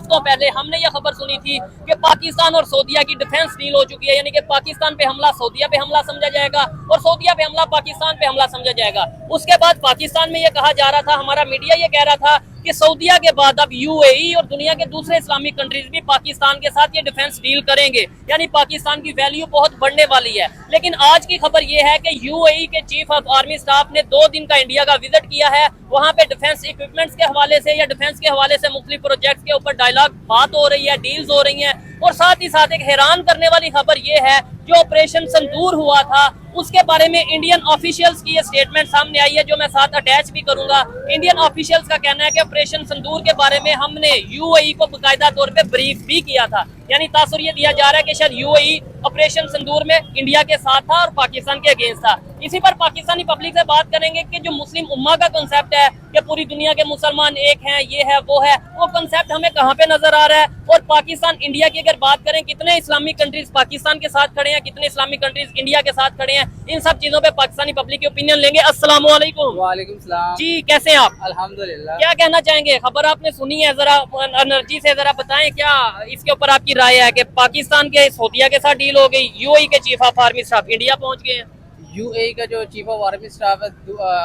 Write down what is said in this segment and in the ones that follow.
हफ्तों पहले हमने यह खबर सुनी थी कि पाकिस्तान और सऊदीया की डिफेंस डील हो चुकी है, यानी कि पाकिस्तान पे हमला सऊदीया पे हमला समझा जाएगा और सऊदीया पे हमला पाकिस्तान पे हमला समझा जाएगा। उसके बाद पाकिस्तान में यह कहा जा रहा था, हमारा मीडिया ये कह रहा था कि सऊदीया के बाद अब यूएई और दुनिया के दूसरे इस्लामिक कंट्रीज भी पाकिस्तान के साथ ये डिफेंस डील करेंगे, यानी पाकिस्तान की वैल्यू बहुत बढ़ने वाली है। लेकिन आज की खबर ये है कि यूएई के चीफ ऑफ आर्मी स्टाफ ने 2 दिन का इंडिया का विजिट किया है। वहां पे डिफेंस इक्विपमेंट्स के हवाले से या डिफेंस के हवाले से मुख्तलिफ प्रोजेक्ट्स के ऊपर डायलॉग बात हो रही है, डील्स हो रही हैं। और साथ ही साथ एक हैरान करने वाली खबर ये है, जो ऑपरेशन संदूर हुआ था उसके बारे में इंडियन ऑफिशियल्स की ये स्टेटमेंट सामने आई है, जो मैं साथ अटैच भी करूंगा। इंडियन ऑफिशियल्स का कहना है कि ऑपरेशन संदूर के बारे में हमने यूएई को बाकायदा तौर पे ब्रीफ भी किया था, यानी तासुर ये दिया जा रहा है कि शायद यूएई ऑपरेशन संदूर में इंडिया के साथ था और पाकिस्तान के अगेंस्ट था। इसी पर पाकिस्तानी पब्लिक से बात करेंगे कि जो मुस्लिम उम्मा का कंसेप्ट है कि पूरी दुनिया के मुसलमान एक हैं, ये है वो है, वो कंसेप्ट हमें कहाँ पे नजर आ रहा है। और पाकिस्तान इंडिया की अगर बात करें, कितने इस्लामिक कंट्रीज पाकिस्तान के साथ खड़े हैं, कितने इस्लामिक कंट्रीज इंडिया के साथ खड़े हैं, इन सब चीजों पे पाकिस्तानी पब्लिक की ओपिनियन लेंगे। अस्सलाम वालेकुम। वालेकुम सलाम जी, कैसे हैं आप? अल्हम्दुलिल्लाह। क्या कहना चाहेंगे, खबर आपने सुनी है, जरा एनर्जी से जरा बताएं क्या इसके ऊपर आपकी राय है कि पाकिस्तान के सऊदीया के साथ डील हो गई, यूएई के chief of army staff India पहुंच गए हैं। यूएई का जो चीफ ऑफ आर्मी स्टाफ है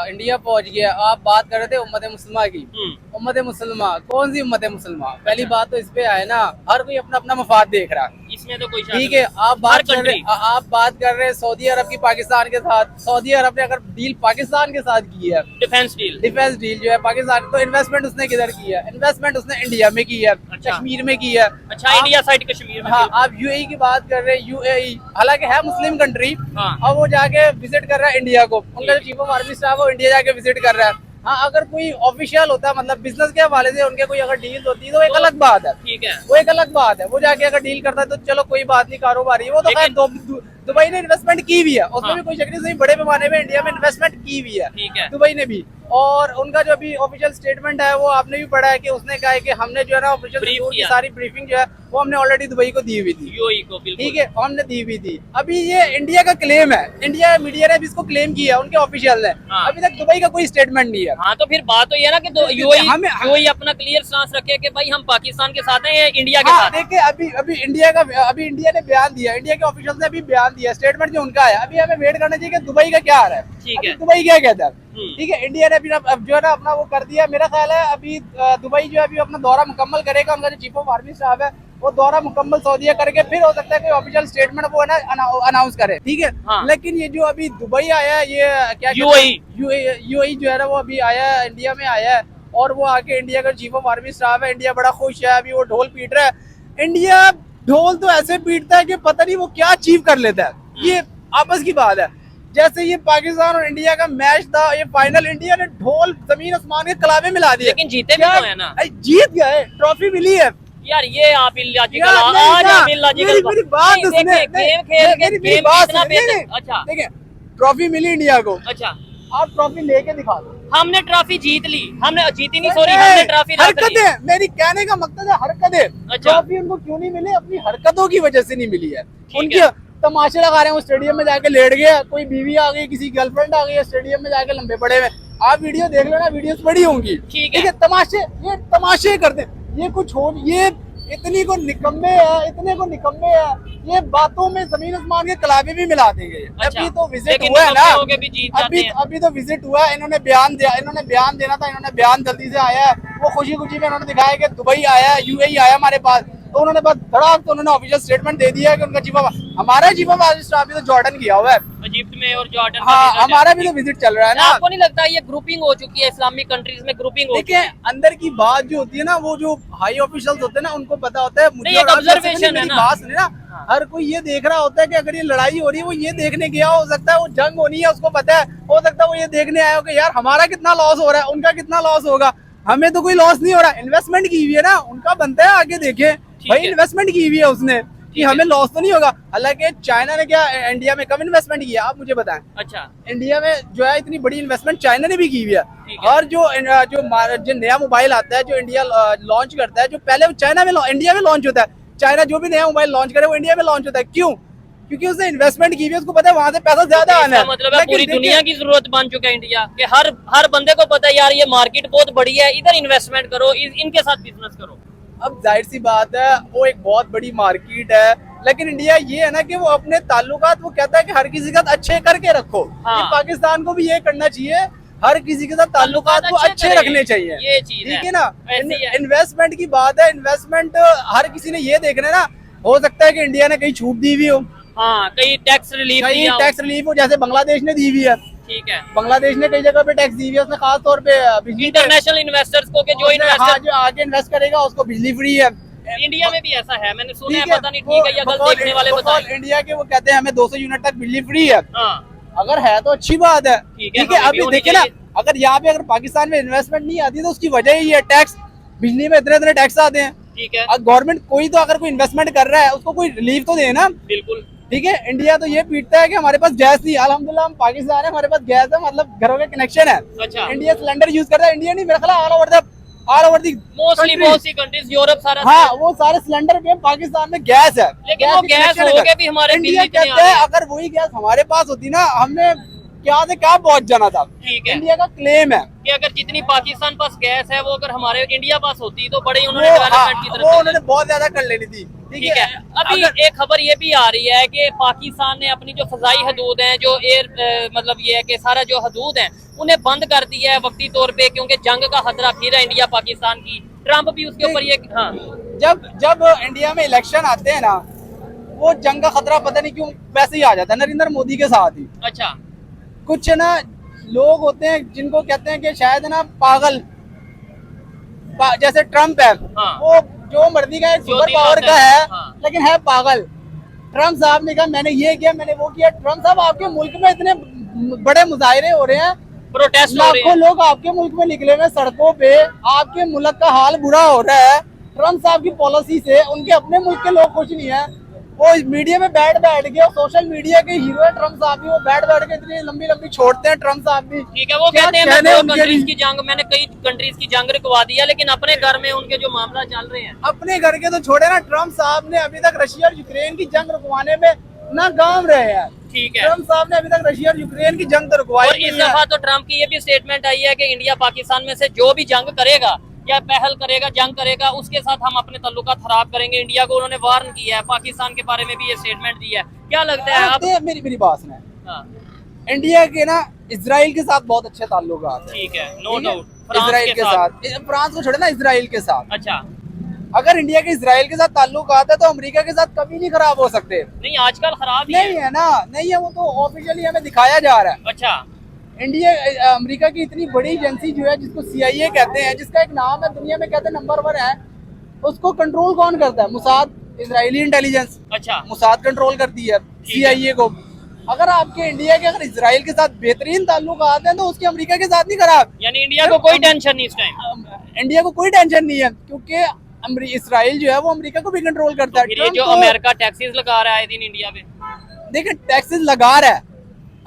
इंडिया पहुंच गया। आप बात कर रहे थे उम्मत मुस्लिमा की। उम्मत मुसलमा कौन सी उम्मत मुसलमा? पहली बात तो इस पे है ना, हर कोई अपना अपना मफाद देख रहा है, इसमें तो कोई ठीक है। आप बात कर रहे हैं सऊदी अरब की पाकिस्तान के साथ। सऊदी अरब ने अगर डील पाकिस्तान के साथ की है, डिफेंस डील जो है पाकिस्तान, तो इन्वेस्टमेंट उसने किधर की है? इन्वेस्टमेंट उसने इंडिया में की है, कश्मीर में की है। अच्छा, इंडिया साइड कश्मीर में। हाँ, आप यूएई की बात कर रहे हैं। यूएई हालांकि है मुस्लिम कंट्री, और वो जाके विजिट कर रहा है इंडिया को। उनका जो चीफ ऑफ आर्मी स्टाफ है इंडिया जाके विजिट कर रहा है। हाँ, अगर कोई ऑफिशियल होता है, मतलब बिजनेस के हवाले से उनके कोई अगर डील होती है तो एक अलग बात है, ठीक है, वो एक अलग बात है। वो जाके अगर डील करता है तो चलो कोई बात नहीं, कारोबारी है वो। तो खैर दुबई ने इन्वेस्टमेंट की भी है, उसमें भी कोई शक नहीं, बड़े पैमाने में इंडिया में इन्वेस्टमेंट की भी है, ठीक है, दुबई ने भी। और उनका जो अभी ऑफिशियल स्टेटमेंट है वो आपने भी पढ़ा है कि उसने कहा है कि हमने जो है ना ऑफिशियल की सारी ब्रीफिंग जो है वो हमने ऑलरेडी दुबई को दी हुई थी, यूएई को, ठीक है, हमने दी हुई थी। अभी ये इंडिया का क्लेम है, इंडिया मीडिया ने भी इसको क्लेम किया, उनके ऑफिशियल ने। अभी तक दुबई का कोई स्टेटमेंट नहीं है। हाँ, तो फिर बात तो ये ना कि यूएई अपना क्लियर स्टांस रखे कि भाई हम पाकिस्तान के साथ हैं, इंडिया के साथ। देखिए, अभी इंडिया ने बयान दिया, इंडिया के ऑफिशियल ने अभी बयान दिया, स्टेटमेंट जो उनका है। अभी हमें वेट करना चाहिए कि दुबई का क्या आ रहा है, ठीक है, दुबई क्या कहता है, ठीक है। इंडिया ने अभी जो है ना अपना वो कर दिया। मेरा ख्याल है अभी दुबई जो है अभी अपना दौरा मुकम्मल करेगा, उनका जो चीफ ऑफ आर्मी स्टाफ है वो दौरा मुकम्मल सऊदीया करके फिर हो सकता है कोई ऑफिशियल स्टेटमेंट वो है ना अनाउंस करे, ठीक है। लेकिन ये जो अभी दुबई आया है, ये क्या यूएई जो है ना वो अभी आया है, इंडिया में आया है, और वो आके इंडिया का चीफ ऑफ आर्मी स्टाफ है, इंडिया बड़ा खुश है। अभी वो ढोल पीट रहा है। इंडिया ढोल तो ऐसे पीटता है कि पता नहीं वो क्या अचीव कर लेता है। ये आपस की बात है। जैसे ये पाकिस्तान और इंडिया का मैच था, ये फाइनल, इंडिया ने ढोल जमीन आसमान के कलावे मिला दिए, लेकिन जीते भी तो है ना, जीत गए, ट्रॉफी मिली है यार। ये आप इलॉजिकल, मेरी बात सुनिए। अच्छा, देखिए, ट्रॉफी मिली इंडिया को, अच्छा, आप ट्रॉफी लेके दिखा दो। हमने ट्रॉफी जीत ली, हमने जीती नहीं, सॉरी, हमने ट्रॉफी हरकतें, मेरी कहने का मकसद है हरकतें। ट्रॉफी उनको क्यों नहीं मिली? अपनी हरकतों की वजह से नहीं मिली है। उनकी तमाशे लगा रहे हैं, वो स्टेडियम में जाके लेट गया, कोई बीवी आ गई, किसी गर्लफ्रेंड आ गई, स्टेडियम में जाके लंबे पड़े हुए। आप वीडियो देख लेना, वीडियोस बड़ी होंगी, ठीक है। तमाशे, ये तमाशे करते हैं, ये कुछ हो, ये इतने को निकम्मे है, ये बातों में जमीन आसमान के कलावे भी मिला देंगे। अभी तो विजिट हुआ है ना, अभी तो विजिट हुआ है, इन्होंने बयान देना था, इन्होंने बयान जल्दी से आया है। वो खुशी में उन्होंने दिखाया कि दुबई आया, यूएई आया हमारे पास, तो उन्होंने बस धड़ाक तो उन्होंने ऑफिशियल स्टेटमेंट दे दिया कि उनका हमारा चीफ ऑफ आर्मी स्टाफ भी तो जॉर्डन गया हुआ है, इजिप्ट में, और जॉर्डन, हाँ, हमारा भी तो विजिट चल रहा है ना। आपको नहीं लगता ये ग्रुपिंग हो चुकी है, इस्लामिक कंट्रीज में ग्रुपिंग हो चुकी है? अंदर की बात जो होती है ना, वो जो हाई ऑफिशियल्स होते हैं ना, उनको पता होता है। मुझे ऑब्जर्वेशन है ना, हर कोई ये देख रहा होता है कि अगर ये लड़ाई हो रही है, वो ये देखने गया, हो सकता है वो जंग होनी है, उसको पता है, हो सकता है वो ये देखने आया हो कि यार हमारा कितना लॉस हो रहा है, उनका कितना लॉस होगा। हमें तो कोई लॉस नहीं हो रहा, इन्वेस्टमेंट की हुई है ना, उनका बनता है आगे देखे भाई, इन्वेस्टमेंट की हुई है उसने, कि हमें लॉस तो नहीं होगा। हालांकि चाइना ने क्या इंडिया में कम इन्वेस्टमेंट किया, आप मुझे बताएं। अच्छा, इंडिया में जो है इतनी बड़ी इन्वेस्टमेंट चाइना ने भी की हुई है। और जो नया मोबाइल आता है, जो इंडिया लॉन्च करता है, जो पहले चाइना में इंडिया में लॉन्च होता है, चाइना जो भी नया मोबाइल लॉन्च करे वो इंडिया में लॉन्च होता है। क्यों? क्योंकि उसने इन्वेस्टमेंट की हुई है, उसको पता है वहां से पैसा ज्यादा आना है। मतलब है पूरी दुनिया की जरूरत बन चुका है इंडिया के, हर बंदे को पता है यार ये मार्केट बहुत बड़ी है, इधर इन्वेस्टमेंट करो, इनके साथ बिजनेस करो। अब जाहिर सी बात है वो एक बहुत बड़ी मार्केट है, लेकिन इंडिया ये है ना कि वो अपने ताल्लुकात वो कहता है कि हर किसी के साथ अच्छे करके रखो। हाँ। ये पाकिस्तान को भी ये करना चाहिए, हर किसी के साथ ताल्लुकात को अच्छे करें। रखने चाहिए। ये चीज ठीक है ना। ऐसी है। इन्वेस्टमेंट की बात है, इन्वेस्टमेंट हर किसी ने ये देखना है ना, हो सकता है कि इंडिया ने कहीं छूट दी हुई हो, हाँ, कहीं टैक्स रिलीफ कहीं दिया हो। टैक्स रिलीफ हो, जैसे बांग्लादेश ने दी हुई है। ठीक है। बांग्लादेश ने कई जगह पे टैक्स दी हुई है, उसने खास तौर पे बिजली पे, इंटरनेशनल इन्वेस्टर्स को, कि जो हाँ, इन्वेस्टर जो आगे इन्वेस्ट करेगा उसको बिजली फ्री है। इंडिया में भी ऐसा है, मैंने सुना है, ठीक है, पता नहीं ठीक है या गलत देखने वाले बताएं। इंडिया के वो कहते हैं हमें 200 यूनिट तक बिजली फ्री है। हाँ, अगर है तो अच्छी बात है। ठीक है, ठीक है, हमें भी अभी होनी देखिए ना, चाहिए। अगर यहाँ पे अगर पाकिस्तान में इन्वेस्टमेंट नहीं आती तो उसकी वजह ही है टैक्स। बिजली में इतने इतने टैक्स आते हैं। ठीक है, गवर्नमेंट कोई तो अगर कोई इन्वेस्टमेंट कर रहा है उसको कोई रिलीफ तो दे ना। बिल्कुल। ठीक है, इंडिया तो ये पीटता है कि हमारे पास गैस नहीं, अल्हम्दुलिल्लाह हम पाकिस्तान है, हमारे पास गैस है, मतलब घरों के कनेक्शन है। अच्छा। इंडिया सिलेंडर यूज करता है, इंडिया नहीं, मेरा ख्याल ऑल ओवर दी मोस्टली बहुत सी कंट्रीज, यूरोप सारा। हाँ, वो सारे सिलेंडर पे पाकिस्तान में गैस है, लेकिन वो की गैस connection हो है। के भी हमारे इंडिया बिजली इतने कहता आ है रहे हैं। अगर वही गैस हमारे पास होती ना, हमने क्या से क्या पहुंच जाना था। ठीक है, इंडिया का क्लेम है कि अगर जितनी पाकिस्तान पास गैस है वो अगर हमारे इंडिया पास होती तो बड़े वो, उन्होंने डेवलपमेंट की तरफ वो चले। उन्होंने बहुत ज्यादा कर लेनी थी। ठीक है। अभी एक खबर ये भी आ रही है कि पाकिस्तान ने अपनी जो फजाई हदूद हैं, जो एयर मतलब ये है कि सारा जो हदूद हैं उन्हें बंद कर दिया है वक्ती तौर पे, क्योंकि जंग का खतरा फिर है इंडिया पाकिस्तान की। ट्रम्प भी उसके ऊपर ये, हाँ, जब इंडिया में इलेक्शन आते हैं ना, वो जंग का खतरा पता नहीं क्यों वैसे ही आ जाता है, नरेंद्र मोदी के साथ ही। अच्छा, कुछ ना लोग होते हैं जिनको कहते हैं कि शायद ना पागल, जैसे ट्रम्प है, हाँ। वो जो मर्जी का जो सुपर दिल पावर आता का है, है, हाँ। लेकिन है पागल। ट्रम्प साहब ने कहा मैंने ये किया, मैंने वो किया। ट्रम्प साहब, आपके मुल्क में इतने बड़े मुजाहरे हो रहे हैं, प्रोटेस्ट हो रहे लाखों हैं। लोग आपके मुल्क में निकले हुए सड़कों पे, आपके मुल्क का हाल बुरा हो रहा है। ट्रम्प साहब की पॉलिसी से उनके अपने मुल्क के लोग खुश नहीं है। वो मीडिया में बैठ के, और सोशल मीडिया के हीरो है ट्रम्प साहब भी, वो बैठ के इतनी लंबी लंबी छोड़ते हैं ट्रम्प साहब भी। ठीक है, वो क्या कहते हैं कहने मैं उनके कंट्रीज भी। की जंग, मैंने कई कंट्रीज की जंग रुकवा दी है, लेकिन अपने घर में उनके जो मामला चल रहे हैं। अपने घर के तो छोड़े ना, ट्रम्प साहब ने अभी तक रशिया और यूक्रेन की जंग रुकवाने में नाकाम रहे हैं। ठीक है। ट्रम्प साहब ने अभी तक रशिया और यूक्रेन की जंग तो रुकवाई और नहीं इस है। दफा तो ट्रम्प की ये भी स्टेटमेंट आई है कि इंडिया पाकिस्तान में से जो भी जंग करेगा या पहल करेगा, जंग करेगा, उसके साथ हम अपने तल्लुकात खराब करेंगे। इंडिया को उन्होंने वार्न किया है, पाकिस्तान के बारे में भी ये स्टेटमेंट दिया है। क्या लगता है आप? मेरी बात सुने, हाँ, इंडिया के ना इजराइल के साथ बहुत अच्छे ताल्लुकात हैं। ठीक है, नो ठीक है? डाउट। इजराइल के साथ, फ्रांस को छोड़े ना, इजराइल के साथ। अच्छा, अगर इंडिया के इजराइल के साथ ताल्लुकात है तो अमेरिका के साथ कभी नहीं खराब हो सकते। नहीं आजकल खराब ही नहीं है। है ना, नहीं है, वो तो ऑफिशियली हमें दिखाया जा रहा है। अच्छा, इंडिया अमेरिका की इतनी बड़ी एजेंसी जो है, जिसको CIA कहते हैं, जिसका एक नाम है दुनिया में, कहते हैं नंबर 1 है, उसको कंट्रोल कौन करता है? Mossad, Israeli intelligence. अच्छा, मुसाद कंट्रोल करती है CIA को। अगर आपके इंडिया के अगर इजराइल के साथ बेहतरीन ताल्लुकात हैं तो उसके अमेरिका के साथ नहीं खराब। यानी इंडिया को कोई टेंशन नहीं इस टाइम। इंडिया को कोई टेंशन नहीं है, क्योंकि इसराइल जो है वो अमेरिका को भी कंट्रोल करता है। फिर ये ट्रम्प जो तो- अमेरिका टैक्सेस लगा रहा है दिन इंडिया पे, देखिए टैक्सेस लगा रहा है,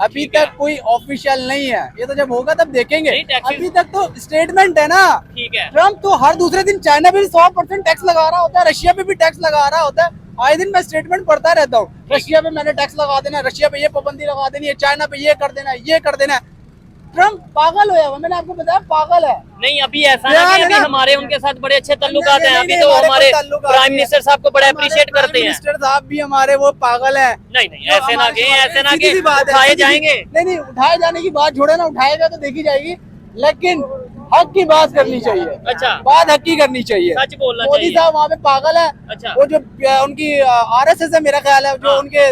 अभी ठीक है। तक कोई ऑफिशियल नहीं है, ये तो जब होगा तब देखेंगे। नहीं, taxes- अभी तक तो स्टेटमेंट है ना। ठीक है। ट्रम्प तो हर दूसरे दिन चाइना पे भी 100% टैक्स लगा रहा होता है, रशिया पे भी टैक्स लगा रहा होता है। आए दिन मैं स्टेटमेंट पढ़ता रहता हूँ, रशिया पे मैंने टैक्स लगा देना, रशिया पे ये पाबंदी लगा देनी है, चाइना पे ये कर देना है, ये कर देना है। ट्रम्प पागल हो गया, मैंने आपको बताया पागल है। नहीं अभी ऐसा यार, नहीं है, अभी है ना? हमारे उनके साथ बड़े अच्छे तल्लुकात नहीं, हैं। नहीं, अभी नहीं, तो हमारे हमारे कोई ताल्लुकात प्राइम नहीं है। मिनिस्टर साहब को बड़ा हमारे अप्रिशिएट प्राइम करते हैं। मिनिस्टर साहब भी हमारे वो पागल है। नहीं नहीं, ऐसे ना गए, ऐसे ना सीधी सी गए, बात है, उठाए सीधी सी- जाएंगे। नहीं नहीं, उठाए जाने की बात छोड़े ना, उठाएगा तो देखी जाएगी, लेकिन हक की बात करनी चाहिए। अच्छा, बात हक की करनी चाहिए। सच बोलना मोदी चाहिए। साहब वहाँ पे पागल है। अच्छा। वो जो उनकी RSS है, मेरा ख्याल है, जो हाँ। उनके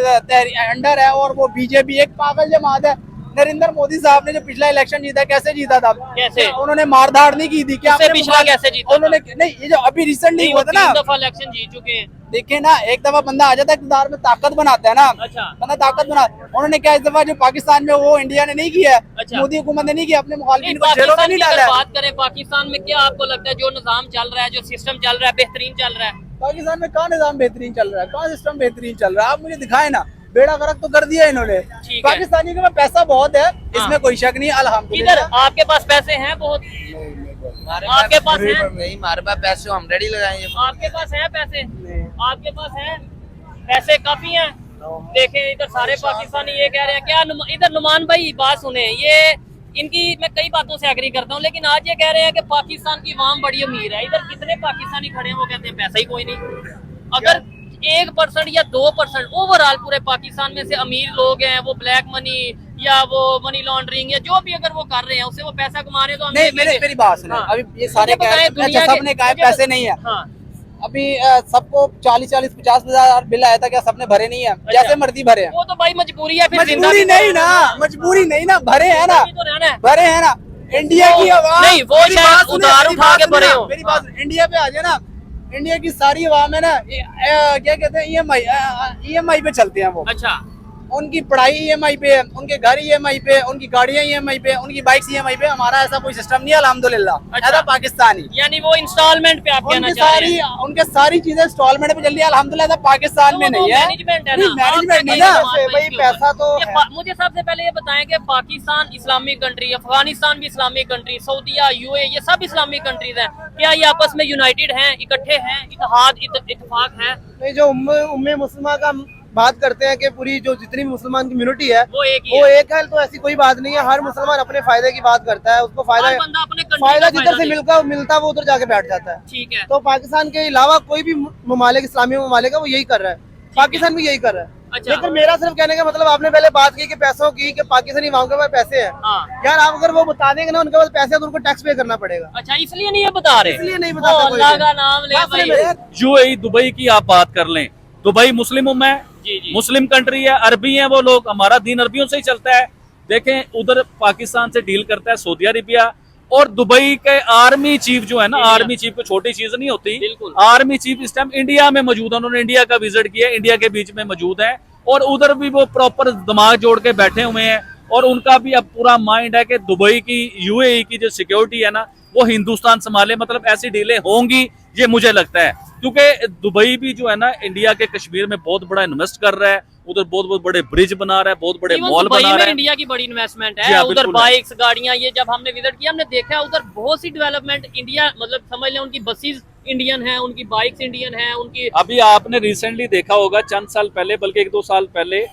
अंडर है, और वो BJP एक पागल जमात है। नरेंद्र मोदी साहब ने जो पिछला इलेक्शन जीता, कैसे जीता था? कैसे? उन्होंने मारधाड़ नहीं की थी क्या? उससे पिछला कैसे जीता था? उन्होंने नहीं, ये जो अभी रिसेंटली नहीं, हुआ वो था ना, 3 दफा इलेक्शन जीत चुके हैं। देखिए ना, एक दफा बंदा आ जाता है इक़्तिदार में, ताकत बनाता है ना। अच्छा। बंदा ताकत बना, उन्होंने क्या इस दफा जो पाकिस्तान में वो इंडिया ने नहीं किया है, अच्छा। मोदी हुकूमत ने नहीं किया, अपने नहीं, मुखालिफिन को जेलों में पाकिस्तान नहीं की अगर डाला है। बात करें, पाकिस्तान में क्या आपको लगता है जो निजाम चल रहा है, जो सिस्टम चल रहा है, बेहतरीन चल रहा है? पाकिस्तान में कहाँ निजाम बेहतरीन चल रहा है, कहाँ सिस्टम बेहतरीन चल रहा है? आप मुझे दिखाए ना, बेड़ा गर्क तो कर दिया इन्होंने। ठीक है। पाकिस्तानी के में पैसा बहुत है, इसमें कोई शक नहीं, इधर अल्हम्दुलिल्लाह। आपके पास पैसे हैं बहुत? आपके पास है? नहीं, हमारे पास पैसे हम रेडी लगाएंगे। आपके पास है पैसे? आपके पास है पैसे? काफी हैं। देखें इधर सारे पाकिस्तानी ये कह रहे हैं क्या इधर नुमान भाई बात सुने, ये इनकी मैं कई बातों से एग्री करता हूँ, लेकिन आज ये कह रहे हैं कि पाकिस्तान की आवाम बड़ी अमीर है। इधर कितने पाकिस्तानी खड़े हैं वो कहते हैं पैसा ही कोई नहीं। अगर 1% या 2% ओवरऑल पूरे पाकिस्तान में से अमीर लोग हैं, वो ब्लैक मनी या वो मनी लॉन्ड्रिंग या जो भी अगर वो कर रहे हैं उससे वो पैसा कमा रहे हैं, तो नहीं, मेरी बात सुनो। हाँ। अभी ये सारे मुझे बताएं, दुनिया के- सबने कहा मुझे पैसे नहीं है। हाँ अभी सबको 40-50 बिल आया था, क्या सबने भरे नहीं है? जैसे मर्जी भरे हैं। वो तो भाई मजबूरी है, फिर जिंदा मजबूरी भी नहीं ना, मजबूरी नहीं ना, भरे है ना, तो रहना है। भरे है ना। इंडिया की आवाम नहीं, वो मेरी शायद बात सुने, उधार मेरी उठा बात के सुने भरे ना, हो। मेरी बात इंडिया पे आ जाए ना, इंडिया की सारी आवाम है ना, क्या कहते हैं, ईएमआई पे चलते हैं वो। अच्छा, उनकी पढ़ाई ईएमआई पे है, उनके घर ईएमआई पे, उनकी गाड़ियां ईएमआई पे, उनकी बाइक्स ईएमआई पे। हमारा ऐसा कोई सिस्टम नहीं है अल्हम्दुलिल्लाह। अच्छा। ऐसा पाकिस्तानी यानी वो इंस्टॉलमेंट पे आप कहना उनकी चाह रहे हैं। उनके सारी चीजें इंस्टॉलमेंट पे चल रही है अल्हम्दुलिल्लाह। ऐसा पाकिस्तान में नहीं है, मैनेजमेंट है नहीं, ना, मैनेजमेंट नहीं आपका ना, कहीं भाई इसके पैसा ऊपर। तो ये मुझे सबसे पहले ये बताएं कि पाकिस्तान इस्लामिक कंट्री, अफगानिस्तान भी इस्लामिक कंट्री, सऊदीया, यूए, ये सब इस्लामिक कंट्रीज हैं। क्या ये आपस में यूनाइटेड हैं, इकट्ठे हैं, इत्तेहाद इत्तेफाक है? नहीं, जो उम्मे मुसलमान का बात करते हैं कि पूरी जो जितनी भी मुसलमान कम्युनिटी है वो एक ही वो है। एक है, तो ऐसी कोई बात नहीं है। हर मुसलमान अपने फायदे की बात करता है, उसको हर बंदा अपने country फायदा का जिधर से फायदा मिलता है वो उधर जाके बैठ जाता है। ठीक है। तो पाकिस्तान के अलावा कोई भी ममालिक, इस्लामी ममालिक है, वो यही कर रहा है। पाकिस्तान भी यही कर रहा है। अच्छा। लेकिन मेरा सिर्फ कहने का मतलब, आपने पहले बात की कि पैसों की, कि पाकिस्तानी अवाम के पास पैसे हैं। हाँ। यार आप अगर वो बता देंगे ना उनके पास पैसे हैं, तो उनको टैक्स पे करना पड़ेगा। अच्छा, इसलिए नहीं ये बता रहे? इसलिए नहीं बताता कोई अल्लाह भी। का नाम ले बात भाई। सुने मेरे। यूएई, दुबई की आप बात कर लें, दुबई मुस्लिम उम्मा है, जी जी। मुस्लिम कंट्री है, अरबी है वो लोग, हमारा दीन अरबियों से ही चलता है। देखें उधर पाकिस्तान से डील करता है सऊदी अरेबिया, और दुबई के आर्मी चीफ जो है ना, इंडिया। आर्मी चीफ को छोटी चीज नहीं होती। बिल्कुल। आर्मी चीफ इस टाइम इंडिया में मौजूद है, उन्होंने इंडिया का विजिट किया, इंडिया के बीच में मौजूद है, और उधर भी वो प्रॉपर दिमाग जोड़ के बैठे हुए हैं। और उनका भी अब पूरा माइंड है कि दुबई की, यूएई की जो सिक्योरिटी है ना, वो हिंदुस्तान संभाले। मतलब ऐसी डीलें होंगी, ये मुझे लगता है, क्योंकि दुबई भी जो है ना इंडिया के कश्मीर में बहुत बड़ा इन्वेस्ट कर रहा है, उधर बहुत बहुत बड़े ब्रिज बना रहा है, बहुत बड़े Even मॉल दुबई बना में रहा है। इंडिया की बड़ी इन्वेस्टमेंट जी है। हाँ, उधर बिल्कुल है। बाइक्स, गाड़ियां, ये जब हमने विजिट किया हमने देखा है उधर बहुत सी डेवलपमेंट इंडिया, मतलब समझ लें उनकी बसेस इंडियन है, उनकी बाइक्स इंडियन है, उनकी। अभी आपने रिसेंटली देखा होगा, चंद साल पहले, बल्कि 1-2 साल पहले,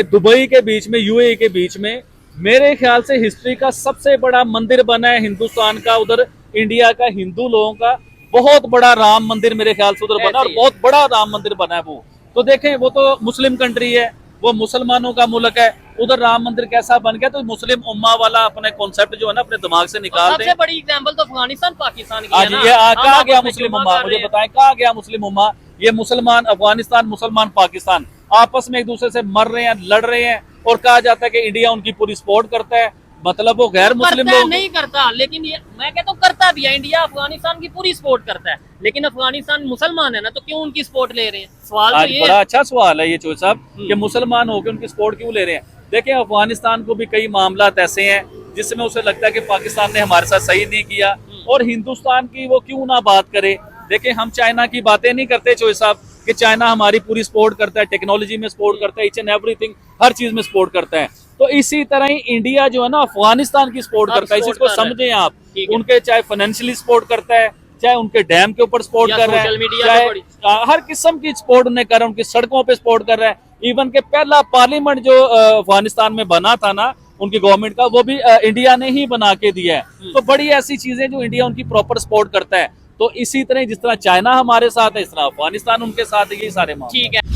दुबई के बीच में, यूएई के बीच में, मेरे ख्याल से हिस्ट्री का सबसे बड़ा मंदिर बना है हिंदुस्तान का, उधर इंडिया का, हिंदू लोगों का बहुत बड़ा राम मंदिर मेरे ख्याल से उधर बना, और ऐसे ही। बहुत बड़ा राम मंदिर बना है वो। तो देखें, वो तो मुस्लिम कंट्री है, वो मुसलमानों का मुल्क है, उधर राम मंदिर कैसा बन गया। तो मुस्लिम उम्मा वाला अपने कॉन्सेप्ट जो है ना अपने दिमाग से निकाल दें। सबसे बड़ी एग्जांपल तो अफगानिस्तान पाकिस्तान की हाँ है जी, ना। ये हम कहाँ आपस गया में मुस्लिम जुम्मा उम्मा? कर मुझे रहे हैं। बताएं कहाँ गया मुस्लिम उम्मा? ये मुसलमान अफगानिस्तान, मुसलमान पाकिस्तान आपस में एक दूसरे से मर रहे हैं, लड़ रहे हैं, और कहा जाता है कि इंडिया उनकी पूरी सपोर्ट करता है। मतलब वो गैर मुस्लिम करता है, लोग नहीं करता, लेकिन ये मैं कहता हूँ करता भी है। इंडिया अफगानिस्तान की पूरी सपोर्ट करता है, लेकिन अफगानिस्तान मुसलमान है ना, तो क्यों उनकी सपोर्ट ले रहे हैं? सवाल तो आज ये बड़ा अच्छा सवाल है ये चोर साहब, हम्म। कि मुसलमान होकर उनकी सपोर्ट क्यों ले रहे हैं। देखिए, अफगानिस्तान को भी कई मामला ऐसे हैं जिसमें उसे लगता है कि पाकिस्तान ने हमारे साथ सही नहीं किया, और हिंदुस्तान की वो क्यों ना बात करे। देखिए, हम चाइना की बातें नहीं करते चोर साहब, कि चाइना हमारी पूरी सपोर्ट करता है, टेक्नोलॉजी में सपोर्ट करता है, ईच एंड एवरीथिंग, हर चीज में सपोर्ट करता है। तो इसी तरह ही इंडिया जो है ना अफगानिस्तान की सपोर्ट अब करता है, support इसको कर रहा है। समझें आप। ठीक है। उनके चाहे फाइनेंशियली सपोर्ट करता है, चाहे उनके डैम के ऊपर सपोर्ट या कर रहा social है, media चाहे पे बड़ी- हर किस्म की सपोर्ट उन्हें कर रहा है, उनकी सड़कों पे सपोर्ट कर रहा है। इवन के पहला पार्लियामेंट जो अफगानिस्तान में बना था ना उनकी गवर्नमेंट का, वो भी इंडिया ने ही बना के दिया है। तो बड़ी ऐसी चीजें जो इंडिया उनकी प्रॉपर सपोर्ट करता है। तो इसी तरह जिस तरह चाइना हमारे साथ है, इस तरह अफगानिस्तान उनके साथ है, यही सारे मामले। ठीक है।